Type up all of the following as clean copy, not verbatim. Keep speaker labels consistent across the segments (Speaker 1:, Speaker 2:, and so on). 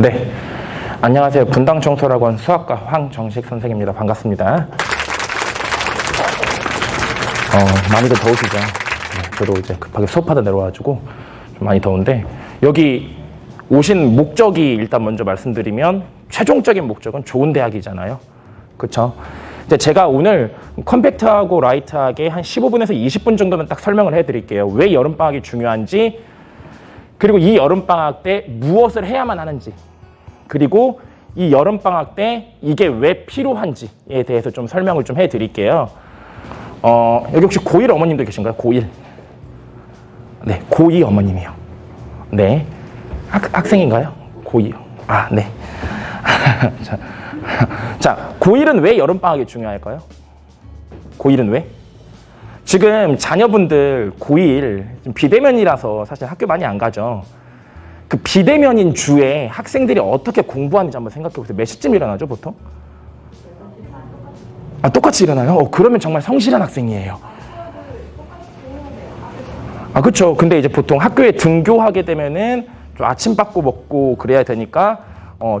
Speaker 1: 네, 안녕하세요. 분당청소학원 수학과 황정식 선생입니다. 반갑습니다. 많이들 더우시죠? 네, 저도 이제 급하게 수업하다 내려와가지고 좀 많이 더운데, 여기 오신 목적이 일단 먼저 말씀드리면 최종적인 목적은 좋은 대학이잖아요. 그쵸? 이제 제가 오늘 컴팩트하고 라이트하게 한 15분에서 20분 정도는 딱 설명을 해드릴게요. 왜 여름방학이 중요한지, 그리고 이 여름방학 때 무엇을 해야만 하는지, 그리고 이 여름방학 때 이게 왜 필요한지에 대해서 좀 설명을 좀 해드릴게요. 여기 혹시 고1 어머님도 계신가요? 고1. 네, 고2 어머님이요. 네. 학생인가요? 고2요. 아, 네. 자, 고1은 왜 여름방학이 중요할까요? 고1은 왜? 지금 자녀분들 고1 비대면이라서 사실 학교 많이 안 가죠. 그 비대면인 주에 학생들이 어떻게 공부하는지 한번 생각해 보세요. 몇 시쯤 일어나죠, 보통? 아, 똑같이 일어나요? 그러면 정말 성실한 학생이에요. 아, 그렇죠. 근데 이제 보통 학교에 등교하게 되면은 좀 아침밥도 먹고 그래야 되니까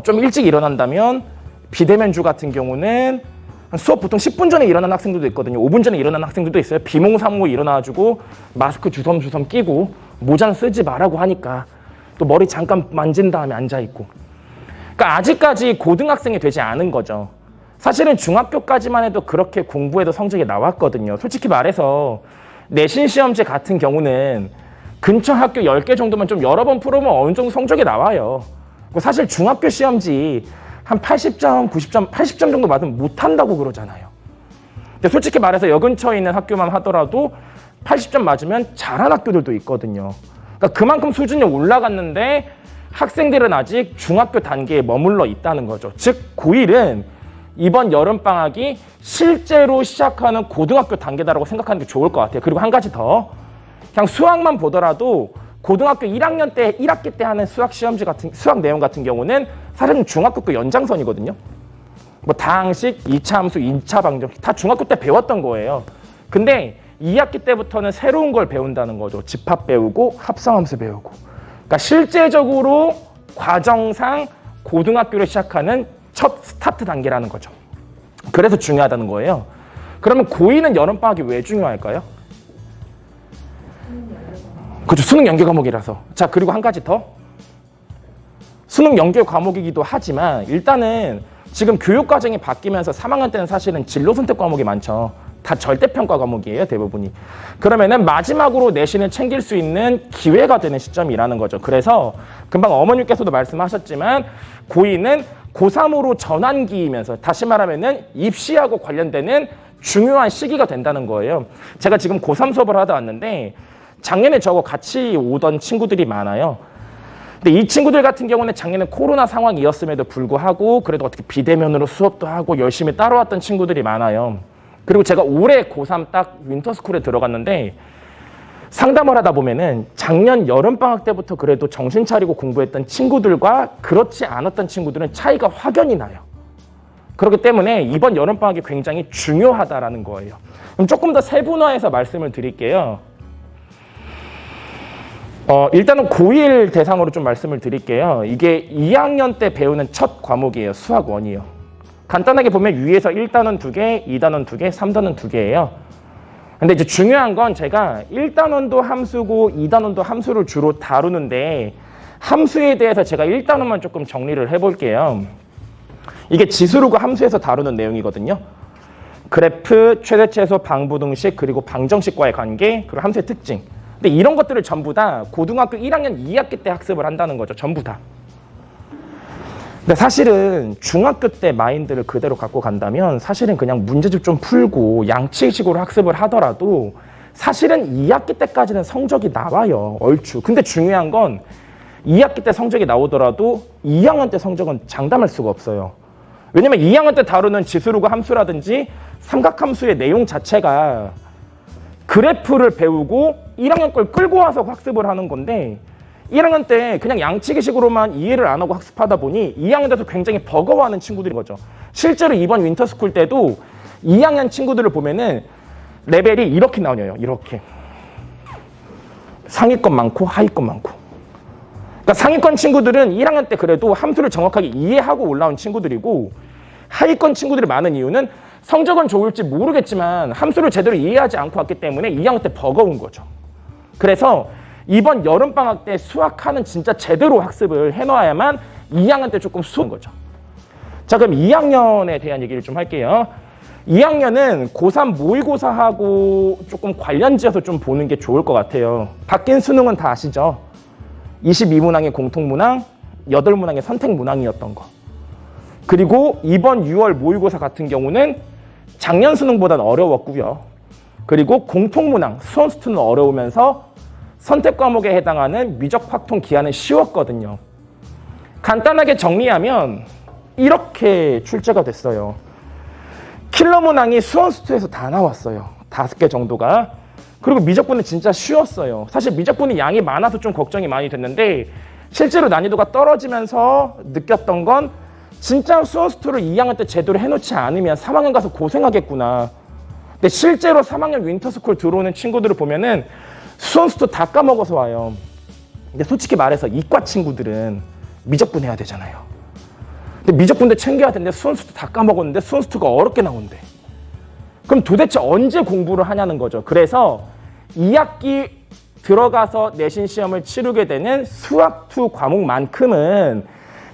Speaker 1: 좀 일찍 일어난다면 비대면주 같은 경우는 수업 보통 10분 전에 일어나는 학생들도 있거든요. 5분 전에 일어나는 학생들도 있어요. 비몽사몽 일어나가지고 마스크 주섬주섬 끼고 모자는 쓰지 말라고 하니까 또 머리 잠깐 만진 다음에 앉아있고. 그러니까 아직까지 고등학생이 되지 않은 거죠. 사실은 중학교까지만 해도 그렇게 공부해도 성적이 나왔거든요. 솔직히 말해서 내신 시험지 같은 경우는 근처 학교 10개 정도만 좀 여러 번 풀어보면 어느 정도 성적이 나와요. 사실 중학교 시험지 한 80점, 90점, 80점 정도 맞으면 못한다고 그러잖아요. 근데 솔직히 말해서 여 근처에 있는 학교만 하더라도 80점 맞으면 잘한 학교들도 있거든요. 그러니까 그만큼 수준이 올라갔는데 학생들은 아직 중학교 단계에 머물러 있다는 거죠. 즉 고1은 이번 여름방학이 실제로 시작하는 고등학교 단계다라고 생각하는 게 좋을 것 같아요. 그리고 한 가지 더, 그냥 수학만 보더라도 고등학교 1학년 때 1학기 때 하는 수학 시험지 같은 수학 내용 같은 경우는 사실은 중학교 그 연장선이거든요. 뭐 다항식, 2차 함수, 2차 방정식 다 중학교 때 배웠던 거예요. 근데 2학기 때부터는 새로운 걸 배운다는 거죠. 집합 배우고 합성함수 배우고. 그러니까 실제적으로 과정상 고등학교를 시작하는 첫 스타트 단계라는 거죠. 그래서 중요하다는 거예요. 그러면 고2는 여름방학이 왜 중요할까요? 그렇죠. 수능 연계 과목이라서. 자, 그리고 한 가지 더. 수능 연계 과목이기도 하지만 일단은 지금 교육과정이 바뀌면서 3학년 때는 사실은 진로 선택 과목이 많죠. 다 절대평가 과목이에요, 대부분이. 그러면은 마지막으로 내신을 챙길 수 있는 기회가 되는 시점이라는 거죠. 그래서 금방 어머님께서도 말씀하셨지만 고2는 고3으로 전환기이면서 다시 말하면은 입시하고 관련되는 중요한 시기가 된다는 거예요. 제가 지금 고3 수업을 하다 왔는데 작년에 저하고 같이 오던 친구들이 많아요. 근데 이 친구들 같은 경우는 작년에 코로나 상황이었음에도 불구하고 그래도 어떻게 비대면으로 수업도 하고 열심히 따라왔던 친구들이 많아요. 그리고 제가 올해 고3 딱 윈터스쿨에 들어갔는데 상담을 하다 보면은 작년 여름방학 때부터 그래도 정신 차리고 공부했던 친구들과 그렇지 않았던 친구들은 차이가 확연히 나요. 그렇기 때문에 이번 여름방학이 굉장히 중요하다라는 거예요. 그럼 조금 더 세분화해서 말씀을 드릴게요. 일단은 고1 대상으로 좀 말씀을 드릴게요. 이게 2학년 때 배우는 첫 과목이에요. 수학 1이요. 간단하게 보면 위에서 1단원 2개, 2단원 2개, 3단원 2개예요. 근데 이제 중요한 건 제가 1단원도 함수고 2단원도 함수를 주로 다루는데 함수에 대해서 제가 1단원만 조금 정리를 해볼게요. 이게 지수루가 함수에서 다루는 내용이거든요. 그래프, 최대최소, 방부등식, 그리고 방정식과의 관계, 그리고 함수의 특징. 근데 이런 것들을 전부 다 고등학교 1학년 2학기 때 학습을 한다는 거죠. 전부 다. 근데 사실은 중학교 때 마인드를 그대로 갖고 간다면 사실은 그냥 문제집 좀 풀고 양치식으로 학습을 하더라도 사실은 2학기 때까지는 성적이 나와요. 얼추. 근데 중요한 건 2학기 때 성적이 나오더라도 2학년 때 성적은 장담할 수가 없어요. 왜냐면 2학년 때 다루는 지수루가 함수라든지 삼각함수의 내용 자체가 그래프를 배우고 1학년 걸 끌고 와서 학습을 하는 건데 1학년 때 그냥 양치기식으로만 이해를 안 하고 학습하다 보니 2학년 때도 굉장히 버거워하는 친구들인 거죠. 실제로 이번 윈터스쿨 때도 2학년 친구들을 보면은 레벨이 이렇게 나뉘어요. 이렇게. 상위권 많고 하위권 많고. 그러니까 상위권 친구들은 1학년 때 그래도 함수를 정확하게 이해하고 올라온 친구들이고 하위권 친구들이 많은 이유는 성적은 좋을지 모르겠지만 함수를 제대로 이해하지 않고 왔기 때문에 2학년 때 버거운 거죠. 그래서 이번 여름방학 때 수학하는 진짜 제대로 학습을 해놔야만 2학년 때 조금 수월한 거죠. 자, 그럼 2학년에 대한 얘기를 좀 할게요. 2학년은 고3 모의고사하고 조금 관련지어서 좀 보는 게 좋을 것 같아요. 바뀐 수능은 다 아시죠? 22문항의 공통문항, 8문항의 선택문항이었던 거. 그리고 이번 6월 모의고사 같은 경우는 작년 수능보다는 어려웠고요. 그리고 공통문항, 수원수투는 어려우면서 선택 과목에 해당하는 미적 확통 기하는 쉬웠거든요. 간단하게 정리하면 이렇게 출제가 됐어요. 킬러 문항이 수원수투에서 다 나왔어요. 5개 정도가. 그리고 미적분은 진짜 쉬웠어요. 사실 미적분이 양이 많아서 좀 걱정이 많이 됐는데 실제로 난이도가 떨어지면서 느꼈던 건 진짜 수원수투를 2학년 때 제대로 해놓지 않으면 3학년 가서 고생하겠구나. 근데 실제로 3학년 윈터스쿨 들어오는 친구들을 보면은 수원수투 다 까먹어서 와요. 근데 솔직히 말해서 이과 친구들은 미적분 해야 되잖아요. 근데 미적분도 챙겨야 되는데 수원수투 다 까먹었는데 수원수투가 어렵게 나온대. 그럼 도대체 언제 공부를 하냐는 거죠. 그래서 2학기 들어가서 내신 시험을 치르게 되는 수학 2 과목만큼은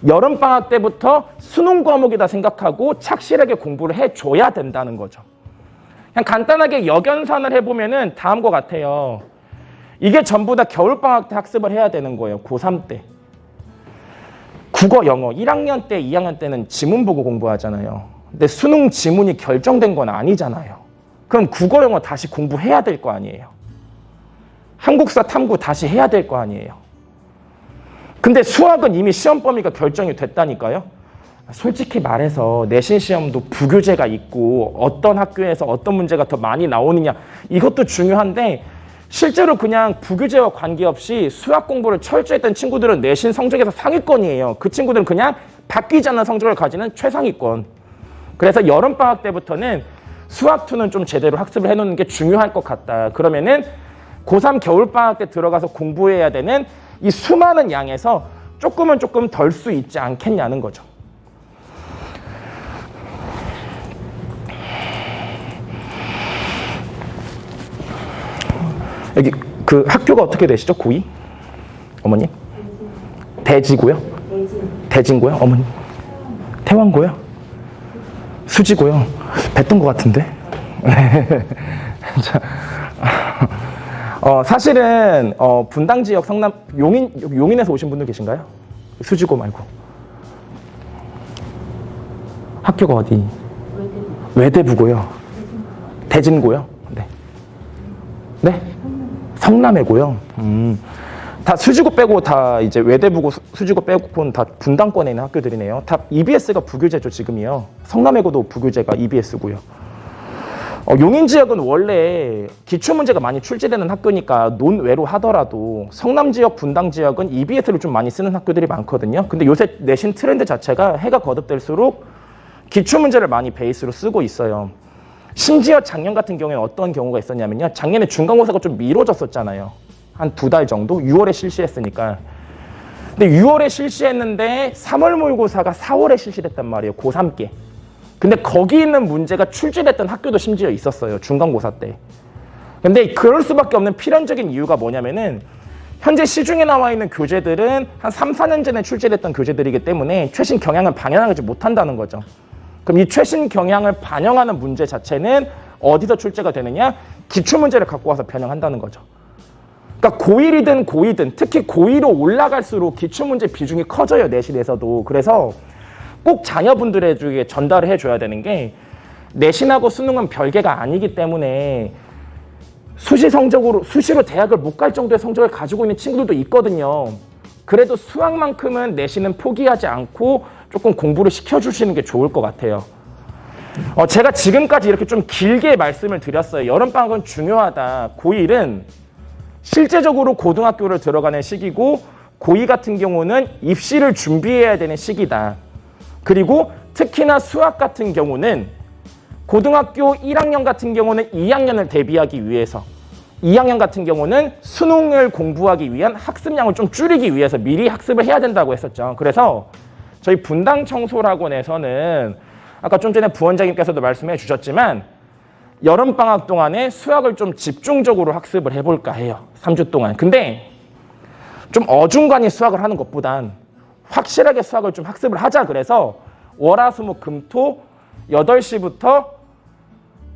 Speaker 1: 여름방학 때부터 수능 과목이다 생각하고 착실하게 공부를 해줘야 된다는 거죠. 그냥 간단하게 역연산을 해보면은 다음과 같아요. 이게 전부 다 겨울방학 때 학습을 해야 되는 거예요. 고3 때. 국어, 영어 1학년 때, 2학년 때는 지문 보고 공부하잖아요. 근데 수능 지문이 결정된 건 아니잖아요. 그럼 국어, 영어 다시 공부해야 될 거 아니에요. 한국사, 탐구 다시 해야 될 거 아니에요. 근데 수학은 이미 시험 범위가 결정이 됐다니까요. 솔직히 말해서 내신 시험도 부교재가 있고 어떤 학교에서 어떤 문제가 더 많이 나오느냐 이것도 중요한데 실제로 그냥 부교재와 관계없이 수학 공부를 철저히 했던 친구들은 내신 성적에서 상위권이에요. 그 친구들은 그냥 바뀌지 않는 성적을 가지는 최상위권. 그래서 여름방학 때부터는 수학2는 좀 제대로 학습을 해놓는 게 중요할 것 같다. 그러면은 고3 겨울방학 때 들어가서 공부해야 되는 이 수많은 양에서 조금은 조금 덜 수 있지 않겠냐는 거죠. 여기 그 학교가 어떻게 되시죠? 고2? 어머니? 대지고요? 대진고요? 어머니? 태왕고요? 수지고요? 뵀던 것 같은데? 자, 사실은 분당 지역 성남 용인에서 오신 분들 계신가요? 수지고 말고. 학교가 어디? 외대부고요. 대진고요. 네. 네? 성남외고요. 다 수지고 빼고 다 이제 외대부고 수지고 빼고는 다 분당권에 있는 학교들이네요. 다 EBS가 부교재죠 지금이요. 성남외고도 부교재가 EBS고요. 용인 지역은 원래 기출문제가 많이 출제되는 학교니까 논외로 하더라도 성남 지역, 분당 지역은 EBS를 좀 많이 쓰는 학교들이 많거든요. 근데 요새 내신 트렌드 자체가 해가 거듭될수록 기출문제를 많이 베이스로 쓰고 있어요. 심지어 작년 같은 경우에는 어떤 경우가 있었냐면요. 작년에 중간고사가 좀 미뤄졌었잖아요. 한 2달 정도? 6월에 실시했으니까. 근데 6월에 실시했는데 3월 모의고사가 4월에 실시됐단 말이에요. 고3께. 근데 거기 있는 문제가 출제됐던 학교도 심지어 있었어요. 중간고사 때. 근데 그럴 수밖에 없는 필연적인 이유가 뭐냐면은 현재 시중에 나와 있는 교재들은 한 3, 4년 전에 출제됐던 교재들이기 때문에 최신 경향을 반영하지 못한다는 거죠. 그럼 이 최신 경향을 반영하는 문제 자체는 어디서 출제가 되느냐? 기출문제를 갖고 와서 변형한다는 거죠. 그러니까 고1이든 고2든 특히 고2로 올라갈수록 기출문제 비중이 커져요. 내신에서도. 그래서 꼭 자녀분들에게 전달을 해줘야 되는 게 내신하고 수능은 별개가 아니기 때문에 수시로 대학을 못 갈 정도의 성적을 가지고 있는 친구들도 있거든요. 그래도 수학만큼은 내신은 포기하지 않고 조금 공부를 시켜주시는 게 좋을 것 같아요. 제가 지금까지 이렇게 좀 길게 말씀을 드렸어요. 여름방학은 중요하다. 고1은 실제적으로 고등학교를 들어가는 시기고 고2 같은 경우는 입시를 준비해야 되는 시기다. 그리고 특히나 수학 같은 경우는 고등학교 1학년 같은 경우는 2학년을 대비하기 위해서 2학년 같은 경우는 수능을 공부하기 위한 학습량을 좀 줄이기 위해서 미리 학습을 해야 된다고 했었죠. 그래서 저희 분당 청소학원에서는 아까 좀 전에 부원장님께서도 말씀해 주셨지만 여름방학 동안에 수학을 좀 집중적으로 학습을 해볼까 해요. 3주 동안. 근데 좀 어중간히 수학을 하는 것보단 확실하게 수학을 좀 학습을 하자. 그래서 월화수목금토 8시부터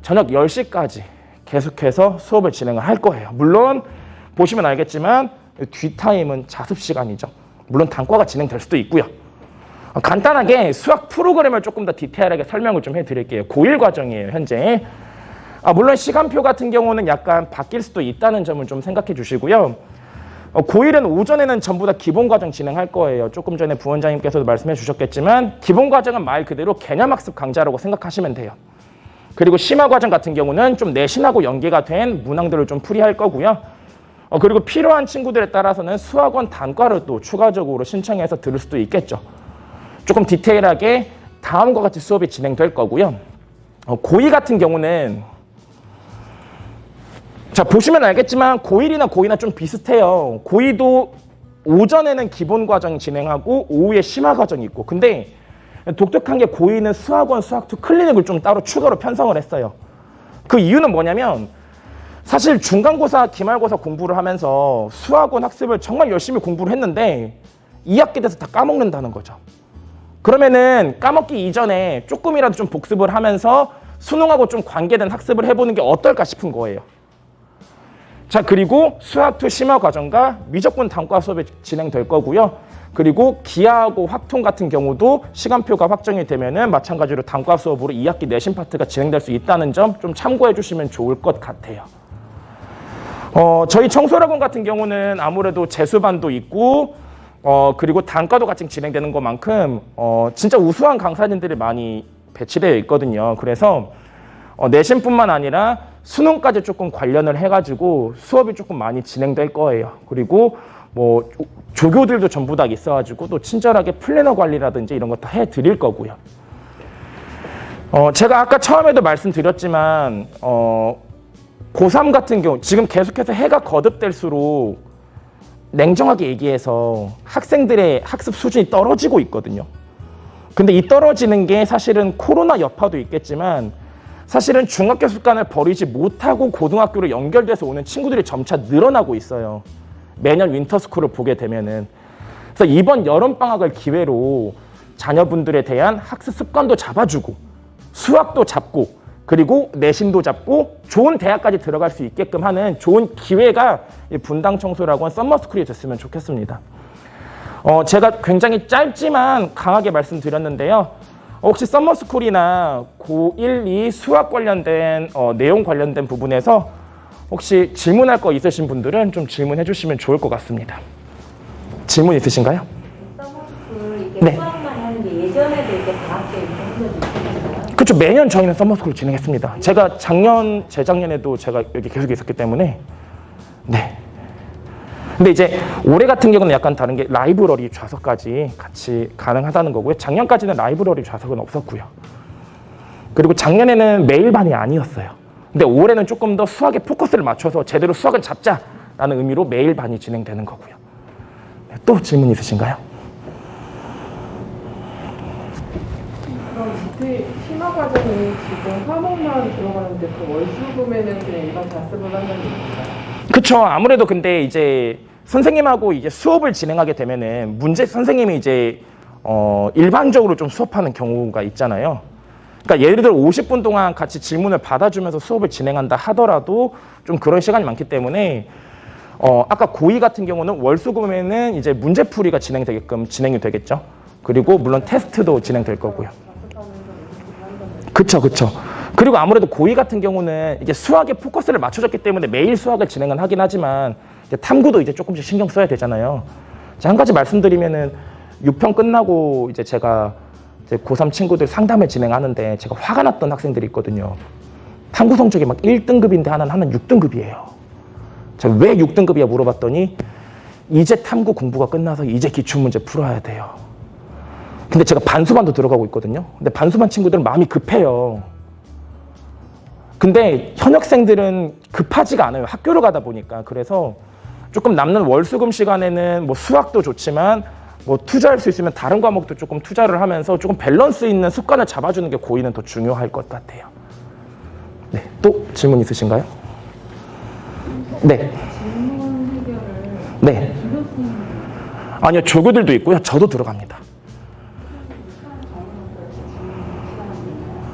Speaker 1: 저녁 10시까지 계속해서 수업을 진행을 할 거예요. 물론 보시면 알겠지만 뒷타임은 자습 시간이죠. 물론 단과가 진행될 수도 있고요. 간단하게 수학 프로그램을 조금 더 디테일하게 설명을 좀 해드릴게요. 고1 과정이에요, 현재. 물론 시간표 같은 경우는 약간 바뀔 수도 있다는 점을 좀 생각해 주시고요. 고1은 오전에는 전부 다 기본 과정 진행할 거예요. 조금 전에 부원장님께서도 말씀해 주셨겠지만 기본 과정은 말 그대로 개념학습 강좌라고 생각하시면 돼요. 그리고 심화 과정 같은 경우는 좀 내신하고 연계가 된 문항들을 좀 풀이할 거고요. 그리고 필요한 친구들에 따라서는 수학원 단과를 또 추가적으로 신청해서 들을 수도 있겠죠. 조금 디테일하게 다음과 같이 수업이 진행될 거고요. 고2 같은 경우는 자 보시면 알겠지만 고1이나 고2나 좀 비슷해요. 고2도 오전에는 기본 과정 진행하고 오후에 심화 과정이 있고 근데 독특한 게 고2는 수학원 수학2 클리닉을 좀 따로 추가로 편성을 했어요. 그 이유는 뭐냐면 사실 중간고사, 기말고사 공부를 하면서 수학원 학습을 정말 열심히 공부를 했는데 2학기 돼서 다 까먹는다는 거죠. 그러면은 까먹기 이전에 조금이라도 좀 복습을 하면서 수능하고 좀 관계된 학습을 해보는 게 어떨까 싶은 거예요. 자, 그리고 수학2 심화 과정과 미적분 단과 수업이 진행될 거고요. 그리고 기하하고 확통 같은 경우도 시간표가 확정이 되면은 마찬가지로 단과 수업으로 2학기 내신 파트가 진행될 수 있다는 점 좀 참고해 주시면 좋을 것 같아요. 저희 청소학원 같은 경우는 아무래도 재수반도 있고 그리고 단과도 같이 진행되는 것만큼 진짜 우수한 강사진들이 많이 배치되어 있거든요. 그래서 내신뿐만 아니라 수능까지 조금 관련을 해가지고 수업이 조금 많이 진행될 거예요. 그리고 뭐 조교들도 전부 다 있어가지고 또 친절하게 플래너 관리라든지 이런 거 다 해드릴 거고요. 제가 아까 처음에도 말씀드렸지만 고3 같은 경우 지금 계속해서 해가 거듭될수록 냉정하게 얘기해서 학생들의 학습 수준이 떨어지고 있거든요. 근데 이 떨어지는 게 사실은 코로나 여파도 있겠지만 사실은 중학교 습관을 버리지 못하고 고등학교로 연결돼서 오는 친구들이 점차 늘어나고 있어요. 매년 윈터스쿨을 보게 되면은. 그래서 이번 여름방학을 기회로 자녀분들에 대한 학습 습관도 잡아주고 수학도 잡고 그리고 내신도 잡고 좋은 대학까지 들어갈 수 있게끔 하는 좋은 기회가 분당 청소학원 썸머스쿨이 됐으면 좋겠습니다. 제가 굉장히 짧지만 강하게 말씀드렸는데요. 혹시 썸머스쿨이나 고1, 2 수학 관련된 내용 관련된 부분에서 혹시 질문할 거 있으신 분들은 좀 질문해 주시면 좋을 것 같습니다. 질문 있으신가요?
Speaker 2: 서머스쿨 이게
Speaker 1: 네.
Speaker 2: 수학만 하는 게 예전에도 이렇게 방학 때 이렇게 한번 있었나요?
Speaker 1: 그렇죠. 매년 저희는 썸머스쿨 진행했습니다. 제가 재작년에도 제가 여기 계속 있었기 때문에 네. 근데 이제 올해 같은 경우는 약간 다른 게 라이브러리 좌석까지 같이 가능하다는 거고요. 작년까지는 라이브러리 좌석은 없었고요. 그리고 작년에는 매일반이 아니었어요. 근데 올해는 조금 더 수학에 포커스를 맞춰서 제대로 수학을 잡자라는 의미로 매일반이 진행되는 거고요. 네, 또 질문 있으신가요?
Speaker 3: 그럼 심화 과정이 지금 과목만 들어가는데 그 월수금에는 그냥 일반 자습을 하는 게 있을까요?
Speaker 1: 그쵸. 아무래도 근데 이제 선생님하고 이제 수업을 진행하게 되면은 선생님이 이제 일반적으로 좀 수업하는 경우가 있잖아요. 그러니까 예를 들어 50분 동안 같이 질문을 받아주면서 수업을 진행한다 하더라도 좀 그런 시간이 많기 때문에 아까 고2 같은 경우는 월수금에는 이제 문제풀이가 진행이 되겠죠. 그리고 물론 테스트도 진행될 거고요. 그쵸. 그리고 아무래도 고2 같은 경우는 이제 수학에 포커스를 맞춰줬기 때문에 매일 수학을 진행은 하긴 하지만 이제 탐구도 이제 조금씩 신경 써야 되잖아요. 한 가지 말씀드리면은 6편 끝나고 이제 제가 이제 고3 친구들 상담을 진행하는데 제가 화가 났던 학생들이 있거든요. 탐구 성적이 막 1등급인데 하나는 6등급이에요. 제가 왜 6등급이야 물어봤더니 이제 탐구 공부가 끝나서 이제 기출문제 풀어야 돼요. 근데 제가 반수반도 들어가고 있거든요. 근데 반수반 친구들은 마음이 급해요. 근데 현역생들은 급하지가 않아요. 학교를 가다 보니까. 그래서 조금 남는 월수금 시간에는 뭐 수학도 좋지만 뭐 투자할 수 있으면 다른 과목도 조금 투자를 하면서 조금 밸런스 있는 습관을 잡아주는 게 고2는 더 중요할 것 같아요. 네, 또 질문 있으신가요? 네.
Speaker 2: 질문 해결을
Speaker 1: 네.
Speaker 2: 교수님
Speaker 1: 아니요, 조교들도 있고요. 저도 들어갑니다.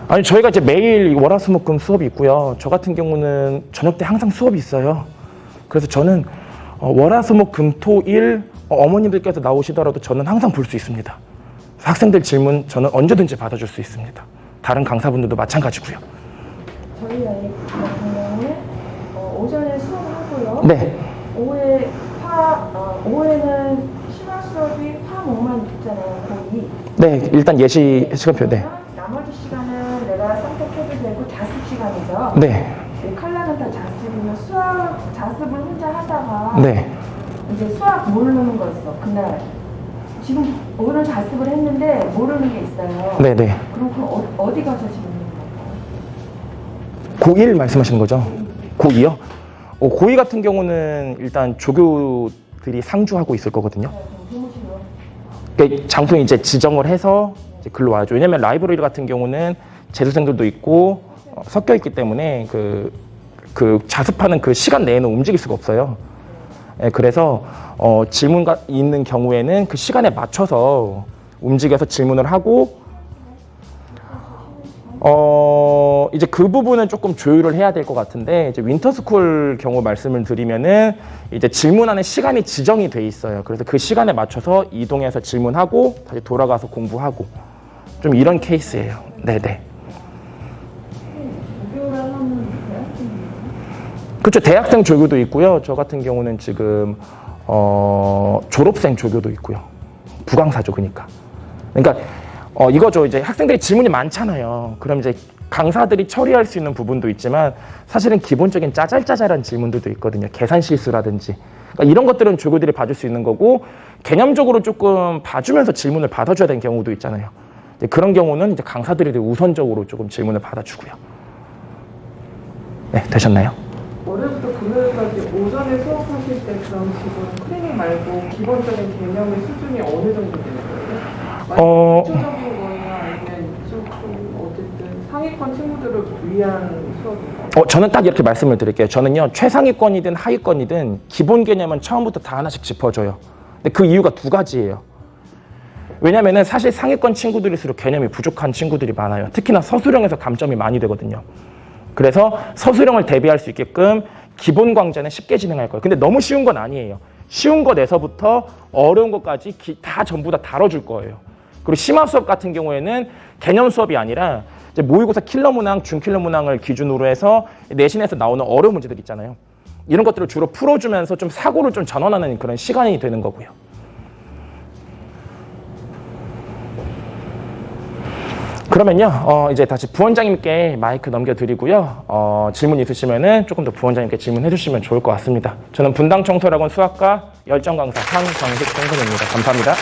Speaker 1: 아니, 저희가 이제 매일 월화수목금 수업이 있고요. 저 같은 경우는 저녁 때 항상 수업이 있어요. 그래서 저는 월화수목금토일 어머님들께서 나오시더라도 저는 항상 볼 수 있습니다. 학생들 질문 저는 언제든지 받아줄 수 있습니다. 다른 강사분들도 마찬가지고요.
Speaker 2: 저희 아이 같은 경우에 오전에 수업하고요.
Speaker 1: 네.
Speaker 2: 오후에는 심화 수업이 화목만 있잖아요. 거의.
Speaker 1: 네, 일단 예시 시간표. 네.
Speaker 2: 나머지 시간은 내가 선택해도 되고 자습 시간이죠.
Speaker 1: 네.
Speaker 2: 칼라는 다 자습이면 수학 자습을 혼자 하다가
Speaker 1: 네.
Speaker 2: 이제 수학 모르는 거 있어. 그날 지금 오늘 자습을 했는데 모르는 게 있어요.
Speaker 1: 네, 네.
Speaker 2: 그럼 어디 가서 지금
Speaker 1: 고1 말씀하시는 거죠? 고2요? 고2 같은 경우는 일단 조교들이 상주하고 있을 거거든요. 그러니까 장소 이제 지정을 해서 이제 글로 와야죠. 왜냐면 라이브러리 같은 경우는 재수생들도 있고 섞여 있기 때문에 그 자습하는 그 시간 내에는 움직일 수가 없어요. 예, 그래서 질문가 있는 경우에는 그 시간에 맞춰서 움직여서 질문을 하고 이제 그 부분은 조금 조율을 해야 될 것 같은데, 이제 윈터스쿨 경우 말씀을 드리면은 이제 질문하는 시간이 지정이 돼 있어요. 그래서 그 시간에 맞춰서 이동해서 질문하고 다시 돌아가서 공부하고 좀 이런 케이스예요. 네네.
Speaker 2: 조교를 하는 대학생이요?
Speaker 1: 그렇죠. 대학생 조교도 있고요. 저 같은 경우는 지금 졸업생 조교도 있고요. 부강사죠, 그러니까. 이거죠. 이제 학생들이 질문이 많잖아요. 그럼 이제 강사들이 처리할 수 있는 부분도 있지만 사실은 기본적인 짜잘짜잘한 질문들도 있거든요. 계산 실수라든지. 그러니까 이런 것들은 조교들이 봐줄 수 있는 거고, 개념적으로 조금 봐주면서 질문을 받아줘야 되는 경우도 있잖아요. 이제 그런 경우는 이제 강사들이 우선적으로 조금 질문을 받아주고요. 네, 되셨나요?
Speaker 3: 월요일부터 금요일까지 오전에 수업하실 때 그럼 지금 크리닝 말고 기본적인 개념의 수준이 어느 정도 되는 거예요? 기초적인 거나 아니면 조금 어쨌든 상위권 친구들을 위한 수업인가요?
Speaker 1: 저는 딱 이렇게 말씀을 드릴게요. 저는요, 최상위권이든 하위권이든 기본 개념은 처음부터 다 하나씩 짚어줘요. 근데 그 이유가 두 가지예요. 왜냐면은 사실 상위권 친구들일수록 개념이 부족한 친구들이 많아요. 특히나 서술형에서 감점이 많이 되거든요. 그래서 서술형을 대비할 수 있게끔 기본 강좌는 쉽게 진행할 거예요. 근데 너무 쉬운 건 아니에요. 쉬운 것에서부터 어려운 것까지 다 전부 다 다뤄줄 거예요. 그리고 심화 수업 같은 경우에는 개념 수업이 아니라 이제 모의고사 킬러 문항, 중킬러 문항을 기준으로 해서 내신에서 나오는 어려운 문제들 있잖아요. 이런 것들을 주로 풀어주면서 좀 사고를 좀 전환하는 그런 시간이 되는 거고요. 그러면요, 이제 다시 부원장님께 마이크 넘겨드리고요. 질문 있으시면은 조금 더 부원장님께 질문해 주시면 좋을 것 같습니다. 저는 분당 청소학원 수학과 열정 강사 황정식 선생님입니다. 감사합니다.